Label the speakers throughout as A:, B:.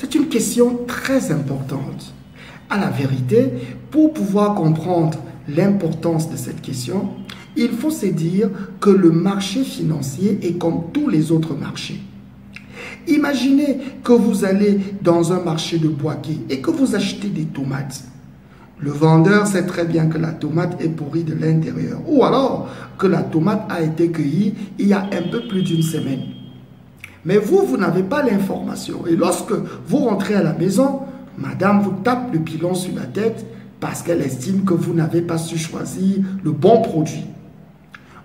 A: C'est une question très importante. À la vérité, pour pouvoir comprendre l'importance de cette question, il faut se dire que le marché financier est comme tous les autres marchés. Imaginez que vous allez dans un marché de Boaké et que vous achetez des tomates. Le vendeur sait très bien que la tomate est pourrie de l'intérieur, ou alors que la tomate a été cueillie il y a un peu plus d'une semaine. Mais vous n'avez pas l'information. Et lorsque vous rentrez à la maison, madame vous tape le pilon sur la tête parce qu'elle estime que vous n'avez pas su choisir le bon produit.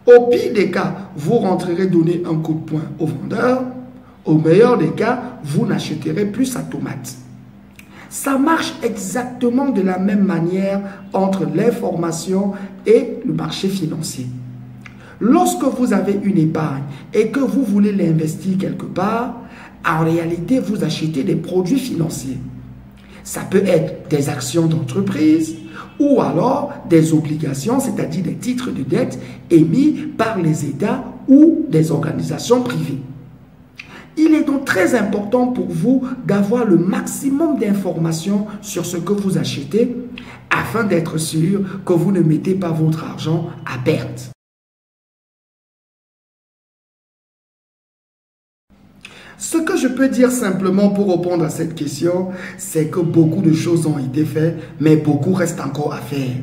A: Au pire des cas, vous rentrerez donner un coup de poing au vendeur. Au meilleur des cas, vous n'achèterez plus sa tomate. Ça marche exactement de la même manière entre l'information et le marché financier. Lorsque vous avez une épargne et que vous voulez l'investir quelque part, en réalité, vous achetez des produits financiers. Ça peut être des actions d'entreprise ou alors des obligations, c'est-à-dire des titres de dette émis par les États ou des organisations privées. Il est donc très important pour vous d'avoir le maximum d'informations sur ce que vous achetez afin d'être sûr que vous ne mettez pas votre argent à perte. Ce que je peux dire simplement pour répondre à cette question, c'est que beaucoup de choses ont été faites, mais beaucoup reste encore à faire.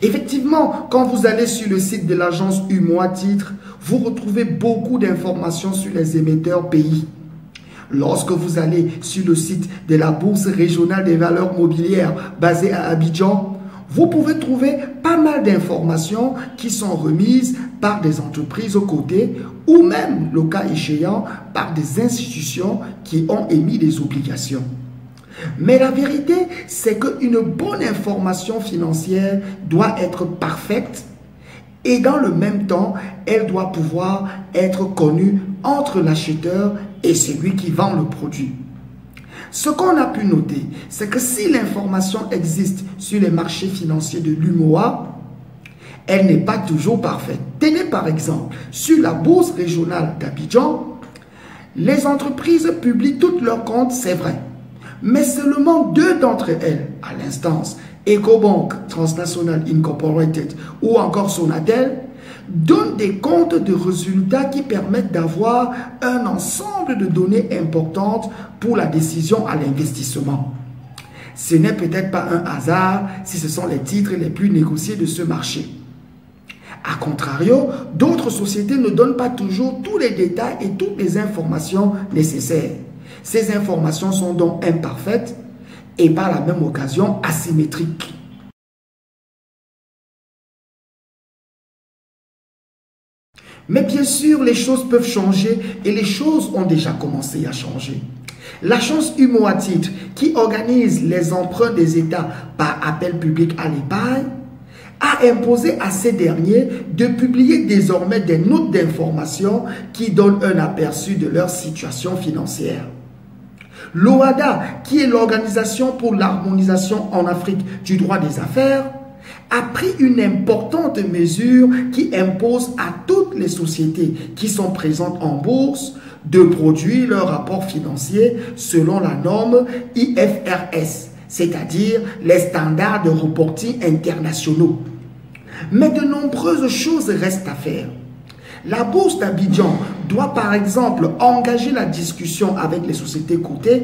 A: Effectivement, quand vous allez sur le site de l'agence UMOA Titres, vous retrouvez beaucoup d'informations sur les émetteurs pays. Lorsque vous allez sur le site de la Bourse régionale des valeurs mobilières basée à Abidjan, vous pouvez trouver pas mal d'informations qui sont remises par des entreprises aux côtés ou même, le cas échéant, par des institutions qui ont émis des obligations. Mais la vérité, c'est qu'une bonne information financière doit être parfaite et dans le même temps, elle doit pouvoir être connue entre l'acheteur et celui qui vend le produit. Ce qu'on a pu noter, c'est que si l'information existe sur les marchés financiers de l'UMOA, elle n'est pas toujours parfaite. Tenez par exemple, sur la bourse régionale d'Abidjan, les entreprises publient tous leurs comptes, c'est vrai. Mais seulement 2 d'entre elles, à l'instance, Ecobank Transnational Incorporated ou encore Sonatel, donnent des comptes de résultats qui permettent d'avoir un ensemble de données importantes pour la décision à l'investissement. Ce n'est peut-être pas un hasard si ce sont les titres les plus négociés de ce marché. A contrario, d'autres sociétés ne donnent pas toujours tous les détails et toutes les informations nécessaires. Ces informations sont donc imparfaites et par la même occasion asymétriques. Mais bien sûr, les choses peuvent changer et les choses ont déjà commencé à changer. L'agence UMOA Titres, qui organise les emprunts des États par appel public à l'épargne, a imposé à ces derniers de publier désormais des notes d'information qui donnent un aperçu de leur situation financière. L'OHADA, qui est l'Organisation pour l'harmonisation en Afrique du droit des affaires, a pris une importante mesure qui impose à toutes les sociétés qui sont présentes en bourse de produire leur rapport financier selon la norme IFRS, c'est-à-dire les standards de reporting internationaux. Mais de nombreuses choses restent à faire. La bourse d'Abidjan doit par exemple engager la discussion avec les sociétés cotées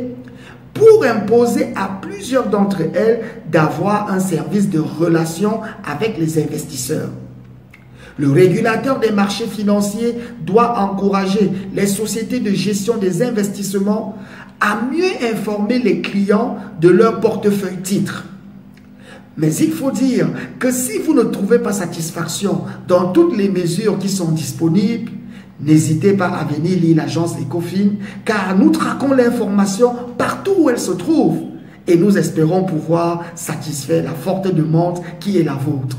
A: pour imposer à plusieurs d'entre elles d'avoir un service de relation avec les investisseurs. Le régulateur des marchés financiers doit encourager les sociétés de gestion des investissements à mieux informer les clients de leur portefeuille titres. Mais il faut dire que si vous ne trouvez pas satisfaction dans toutes les mesures qui sont disponibles, n'hésitez pas à venir lire l'agence Ecofin, car nous traquons l'information partout où elle se trouve et nous espérons pouvoir satisfaire la forte demande qui est la vôtre.